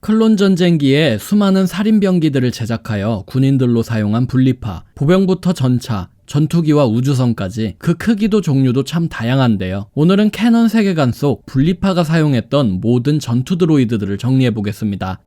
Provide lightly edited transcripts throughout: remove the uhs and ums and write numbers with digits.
클론 전쟁기에 수많은 살인병기들을 제작하여 군인들로 사용한 분리파, 보병부터 전차, 전투기와 우주선까지 그 크기도 종류도 참 다양한데요. 오늘은 캐논 세계관 속 분리파가 사용했던 모든 전투 드로이드들을 정리해보겠습니다.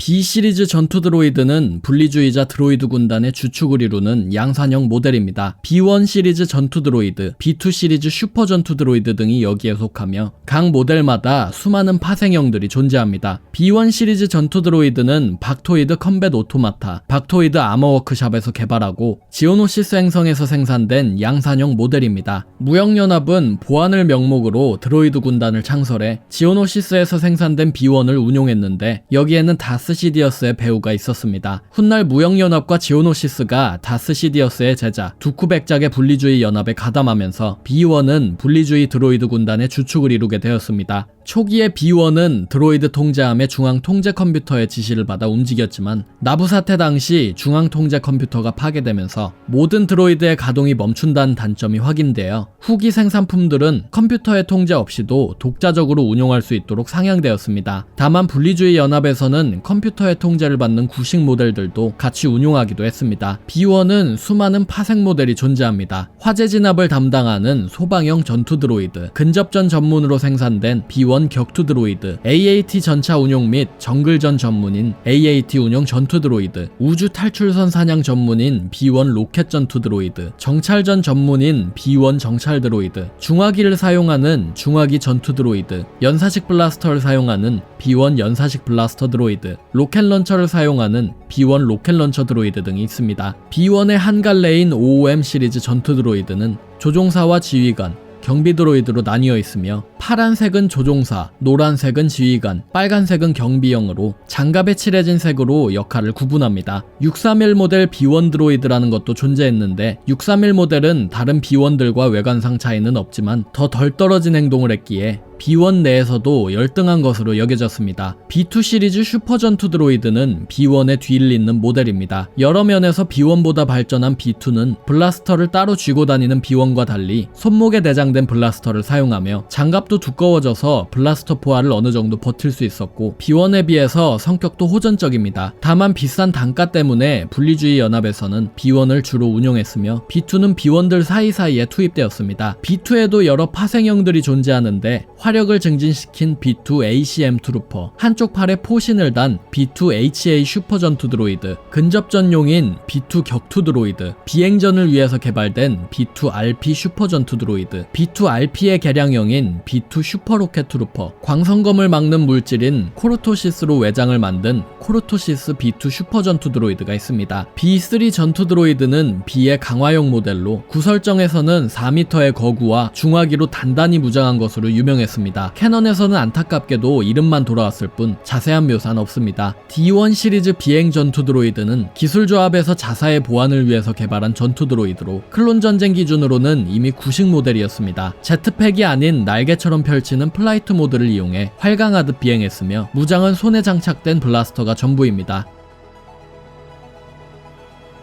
B 시리즈 전투 드로이드는 분리주의자 드로이드 군단의 주축을 이루는 양산형 모델입니다. B1 시리즈 전투 드로이드, B2 시리즈 슈퍼 전투 드로이드 등이 여기에 속하며 각 모델마다 수많은 파생형들이 존재합니다. B1 시리즈 전투 드로이드는 박토이드 컴뱃 오토마타, 박토이드 아머 워크샵에서 개발하고 지오노시스 행성에서 생산된 양산형 모델입니다. 무역연합은 보안을 명목으로 드로이드 군단을 창설해 지오노시스에서 생산된 B1을 운용했는데 여기에는 다스 시디어스의 배후가 있었습니다. 훗날 무역연합과 지오노시스가 다스 시디어스의 제자 두쿠백작의 분리주의 연합에 가담하면서 B1은 분리주의 드로이드 군단의 주축을 이루게 되었습니다. 초기에 B1은 드로이드 통제함의 중앙 통제 컴퓨터의 지시를 받아 움직였지만 나부 사태 당시 중앙 통제 컴퓨터가 파괴되면서 모든 드로이드의 가동이 멈춘다는 단점이 확인되어 후기 생산품들은 컴퓨터의 통제 없이도 독자적으로 운용할 수 있도록 상향되었습니다. 다만 분리주의 연합에서는 컴퓨터의 통제를 받는 구식 모델들도 같이 운용하기도 했습니다. B1은 수많은 파생 모델이 존재합니다. 화재 진압을 담당하는 소방형 전투 드로이드, 근접전 전문으로 생산된 B1 격투 드로이드, AAT 전차 운용 및 정글전 전문인 AAT 운용 전투 드로이드, 우주 탈출선 사냥 전문인 B1 로켓 전투 드로이드, 정찰전 전문인 B1 정찰 드로이드, 중화기를 사용하는 중화기 전투 드로이드, 연사식 블라스터를 사용하는 B1 연사식 블라스터 드로이드, 로켓 런처를 사용하는 B1 로켓 런처 드로이드 등이 있습니다. B1의 한 갈래인 OOM 시리즈 전투 드로이드는 조종사와 지휘관, 경비 드로이드로 나뉘어 있으며 파란색은 조종사, 노란색은 지휘관, 빨간색은 경비형으로 장갑에 칠해진 색으로 역할을 구분합니다. 631 모델 B1 드로이드라는 것도 존재했는데 631 모델은 다른 B1들과 외관상 차이는 없지만 더 덜 떨어진 행동을 했기에 B1 내에서도 열등한 것으로 여겨졌습니다. B2 시리즈 슈퍼 전투 드로이드는 B1의 뒤를 잇는 모델입니다. 여러 면에서 B1보다 발전한 B2는 블라스터를 따로 쥐고 다니는 B1과 달리 손목에 내장된 블라스터를 사용하며 장갑도 두꺼워져서 블라스터 포화를 어느 정도 버틸 수 있었고 B1에 비해서 성격도 호전적입니다. 다만 비싼 단가 때문에 분리주의 연합에서는 B1을 주로 운용했으며 B2는 B1들 사이사이에 투입되었습니다. B2에도 여러 파생형들이 존재하는데 화력을 증진시킨 B2 ACM 트루퍼, 한쪽 팔에 포신을 단 B2 HA 슈퍼 전투 드로이드, 근접전용인 B2 격투 드로이드, 비행전을 위해서 개발된 B2 RP 슈퍼 전투 드로이드, B2 RP의 개량형인 B2 슈퍼 로켓 트루퍼, 광선검을 막는 물질인 코르토시스로 외장을 만든 코르토시스 B2 슈퍼 전투 드로이드가 있습니다. B3 전투 드로이드는 B의 강화용 모델로 구설정에서는 4m의 거구와 중화기로 단단히 무장한 것으로 유명했습니다. 캐논에서는 안타깝게도 이름만 돌아왔을 뿐 자세한 묘사는 없습니다. D1 시리즈 비행 전투 드로이드는 기술 조합에서 자사의 보안을 위해서 개발한 전투 드로이드로 클론 전쟁 기준으로는 이미 구식 모델이었습니다. 제트팩이 아닌 날개처럼 펼치는 플라이트 모드를 이용해 활강하듯 비행했으며 무장은 손에 장착된 블라스터가 전부입니다.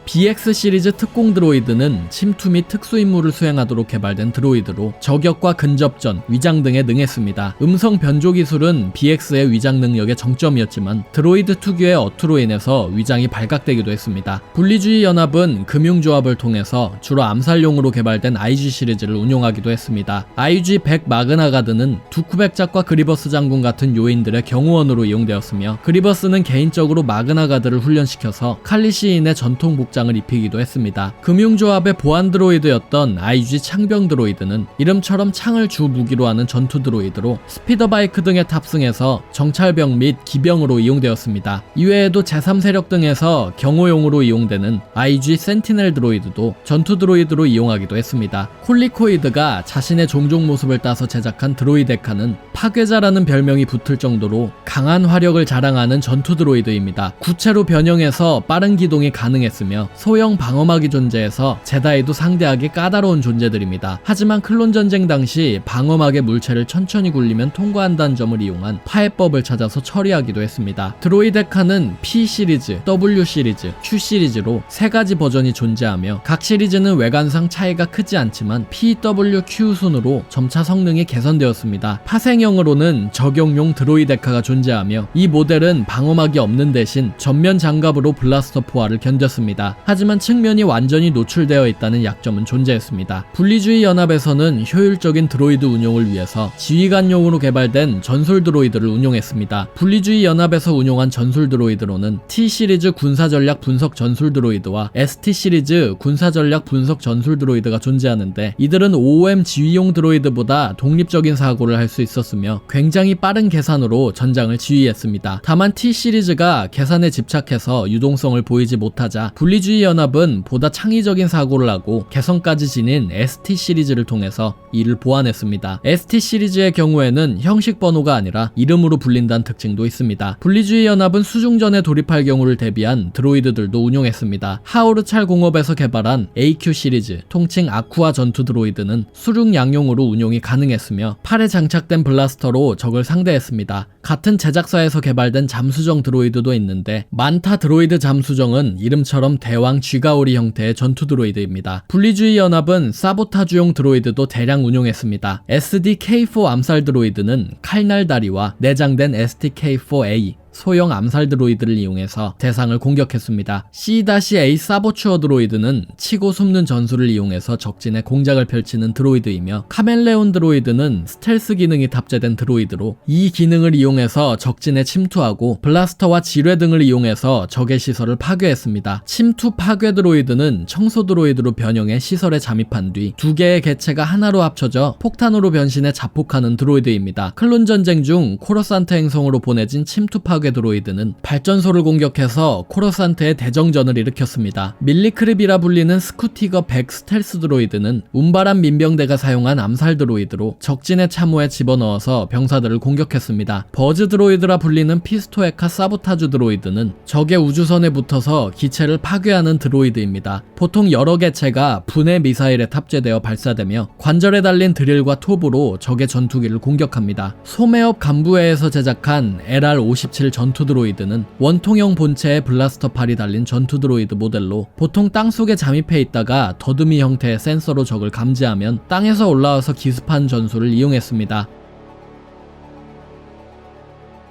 BX 시리즈 특공 드로이드는 침투 및 특수 임무를 수행하도록 개발된 드로이드로 저격과 근접전, 위장 등에 능했습니다. 음성 변조 기술은 BX의 위장 능력의 정점이었지만 드로이드 특유의 어투로 인해서 위장이 발각되기도 했습니다. 분리주의 연합은 금융조합을 통해서 주로 암살용으로 개발된 IG 시리즈를 운용하기도 했습니다. IG-100 마그나가드는 두쿠백작과 그리버스 장군 같은 요인들의 경호원으로 이용되었으며 그리버스는 개인적으로 마그나가드를 훈련시켜서 칼리시인의 전통 복장을 입히기도 했습니다. 금융조합의 보안 드로이드였던 IG 창병 드로이드는 이름처럼 창을 주 무기로 하는 전투 드로이드로 스피더바이크 등에 탑승해서 정찰병 및 기병으로 이용되었습니다. 이외에도 제3세력 등에서 경호용으로 이용되는 IG 센티넬 드로이드도 전투 드로이드로 이용하기도 했습니다. 콜리코이드가 자신의 종족 모습을 따서 제작한 드로이데카는 파괴자라는 별명이 붙을 정도로 강한 화력을 자랑하는 전투 드로이드입니다. 구체로 변형해서 빠른 기동이 가능했으며 있으며 소형 방어막이 존재해서 제다이도 상대하기 까다로운 존재들입니다. 하지만 클론 전쟁 당시 방어막의 물체를 천천히 굴리면 통과한다는 점을 이용한 파해법을 찾아서 처리하기도 했습니다. 드로이데카는 P 시리즈, W 시리즈, Q 시리즈로 세 가지 버전이 존재하며 각 시리즈는 외관상 차이가 크지 않지만 P, W, Q 순으로 점차 성능이 개선되었습니다. 파생형으로는 적용용 드로이데카가 존재하며 이 모델은 방어막이 없는 대신 전면 장갑으로 블라스터 포화를 견뎠습니다. 하지만 측면이 완전히 노출되어 있다는 약점은 존재했습니다. 분리주의 연합에서는 효율적인 드로이드 운용을 위해서 지휘관용으로 개발된 전술 드로이드를 운용했습니다. 분리주의 연합에서 운용한 전술 드로이드로는 T 시리즈 군사전략 분석 전술 드로이드와 ST 시리즈 군사전략 분석 전술 드로이드가 존재하는데 이들은 OOM 지휘용 드로이드보다 독립적인 사고를 할 수 있었으며 굉장히 빠른 계산으로 전장을 지휘했습니다. 다만 T 시리즈가 계산에 집착해서 유동성을 보이지 못하자 분리주의 연합은 보다 창의적인 사고를 하고 개성까지 지닌 ST 시리즈를 통해서 이를 보완했습니다. ST 시리즈의 경우에는 형식 번호가 아니라 이름으로 불린다는 특징도 있습니다. 분리주의 연합은 수중전에 돌입할 경우를 대비한 드로이드들도 운용했습니다. 하오르찰 공업에서 개발한 AQ 시리즈, 통칭 아쿠아 전투 드로이드는 수륙 양용으로 운용이 가능했으며 팔에 장착된 블라스터로 적을 상대했습니다. 같은 제작사에서 개발된 잠수정 드로이드도 있는데 만타 드로이드 잠수정은 이름처럼 대왕 쥐가오리 형태의 전투 드로이드입니다. 분리주의 연합은 사보타주용 드로이드도 대량 운용했습니다. SDK4 암살 드로이드는 칼날다리와 내장된 STK4A 소형 암살 드로이드를 이용해서 대상을 공격했습니다. C-A 사보추어 드로이드는 치고 숨는 전술을 이용해서 적진에 공작을 펼치는 드로이드이며 카멜레온 드로이드는 스텔스 기능이 탑재된 드로이드로 이 기능을 이용해서 적진에 침투하고 블라스터와 지뢰 등을 이용해서 적의 시설을 파괴했습니다. 침투 파괴 드로이드는 청소 드로이드로 변형해 시설에 잠입한 뒤 두 개의 개체가 하나로 합쳐져 폭탄으로 변신해 자폭하는 드로이드입니다. 클론 전쟁 중 코러산트 행성으로 보내진 침투 파괴 드로이드는 발전소를 공격해서 코러산트의 대정전을 일으켰습니다. 밀리크립이라 불리는 스쿠티거 100 스텔스 드로이드는 운바람 민병대가 사용한 암살 드로이드로 적진의 참호에 집어넣어서 병사들을 공격했습니다. 버즈 드로이드라 불리는 피스토에카 사보타주 드로이드는 적의 우주선에 붙어서 기체를 파괴하는 드로이드입니다. 보통 여러 개체가 분해 미사일에 탑재되어 발사되며 관절에 달린 드릴과 톱으로 적의 전투기를 공격합니다. 소매업 간부회에서 제작한 LR-57 전투 드로이드는 원통형 본체에 블라스터 팔이 달린 전투 드로이드 모델로 보통 땅속에 잠입해 있다가 더듬이 형태의 센서로 적을 감지하면 땅에서 올라와서 기습하는 전술을 이용했습니다.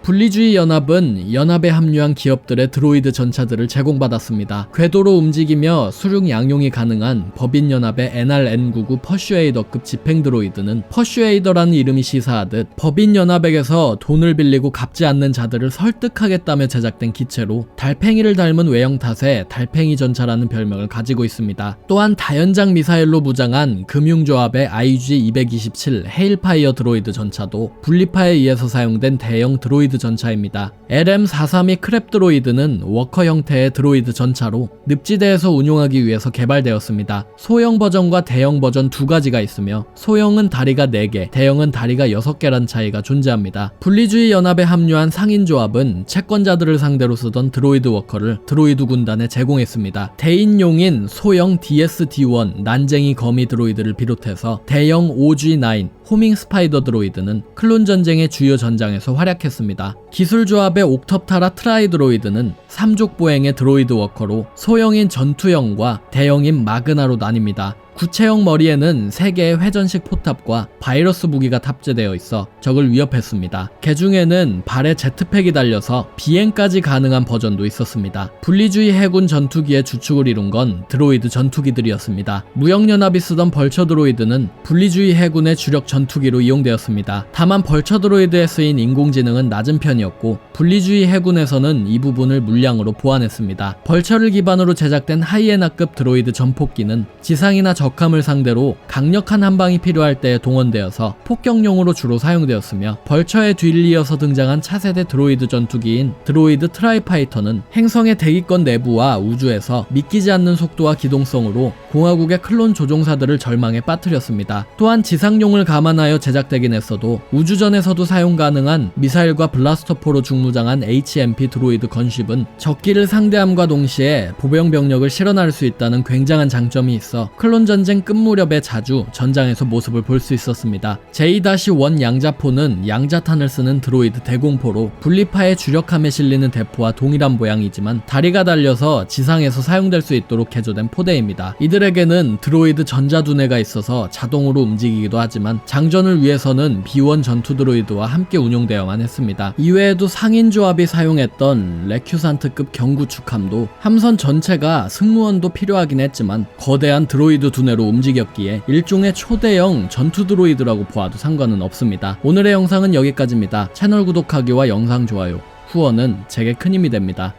분리주의 연합은 연합에 합류한 기업들의 드로이드 전차들을 제공받았습니다. 궤도로 움직이며 수륙 양용이 가능한 법인연합의 NRN99 퍼슈에이더급 집행 드로이드는 퍼슈에이더라는 이름이 시사하듯 법인연합에게서 돈을 빌리고 갚지 않는 자들을 설득하겠다며 제작된 기체로 달팽이를 닮은 외형 탓에 달팽이 전차라는 별명을 가지고 있습니다. 또한 다연장 미사일로 무장한 금융조합의 IG-227 헤일파이어 드로이드 전차도 분리파에 의해서 사용된 대형 드로이드 전차입니다. LM432 크랩 드로이드는 워커 형태의 드로이드 전차로 늪지대에서 운용하기 위해서 개발되었습니다. 소형 버전과 대형 버전 두 가지가 있으며 소형은 다리가 4개, 대형은 다리가 6개란 차이가 존재합니다. 분리주의 연합에 합류한 상인조합은 채권자들을 상대로 쓰던 드로이드 워커를 드로이드 군단에 제공했습니다. 대인용인 소형 DS-D1 난쟁이 거미 드로이드를 비롯해서 대형 OG-9 호밍 스파이더 드로이드는 클론 전쟁의 주요 전장에서 활약했습니다. 기술조합의 옥텁타라 트라이 드로이드는 3족 보행의 드로이드 워커로 소형인 전투형과 대형인 마그나로 나뉩니다. 구체형 머리에는 3개의 회전식 포탑과 바이러스 무기가 탑재되어 있어 적을 위협했습니다. 개중에는 발에 제트팩이 달려서 비행까지 가능한 버전도 있었습니다. 분리주의 해군 전투기의 주축을 이룬 건 드로이드 전투기들이었습니다. 무역연합이 쓰던 벌처 드로이드는 분리주의 해군의 주력 전투기로 이용되었습니다. 다만 벌처 드로이드에 쓰인 인공지능은 낮은 편이었고 분리주의 해군에서는 이 부분을 물량으로 보완했습니다. 벌처를 기반으로 제작된 하이에나급 드로이드 전폭기는 지상이나 적함을 상대로 강력한 한방이 필요할 때에 동원되어서 폭격용으로 주로 사용되었으며 벌처의 뒤를 이어서 등장한 차세대 드로이드 전투기인 드로이드 트라이파이터는 행성의 대기권 내부와 우주에서 믿기지 않는 속도와 기동성으로 공화국의 클론 조종사들을 절망에 빠뜨렸습니다. 또한 지상용을 감안 감안하여 제작되긴 했어도 우주전에서도 사용 가능한 미사일과 블라스터포로 중무장한 HMP 드로이드 건쉽은 적기를 상대함과 동시에 보병 병력을 실현할 수 있다는 굉장한 장점이 있어 클론 전쟁 끝 무렵에 자주 전장에서 모습을 볼 수 있었습니다. J-1 양자포는 양자탄을 쓰는 드로이드 대공포로 분리파의 주력함에 실리는 대포와 동일한 모양이지만 다리가 달려서 지상에서 사용될 수 있도록 개조된 포대입니다. 이들에게는 드로이드 전자두뇌가 있어서 자동으로 움직이기도 하지만 장전을 위해서는 B1 전투 드로이드와 함께 운용되어야만 했습니다. 이외에도 상인 조합이 사용했던 레큐산트급 경구축함도 함선 전체가 승무원도 필요하긴 했지만 거대한 드로이드 두뇌로 움직였기에 일종의 초대형 전투 드로이드라고 보아도 상관은 없습니다. 오늘의 영상은 여기까지입니다. 채널 구독하기와 영상 좋아요, 후원은 제게 큰 힘이 됩니다.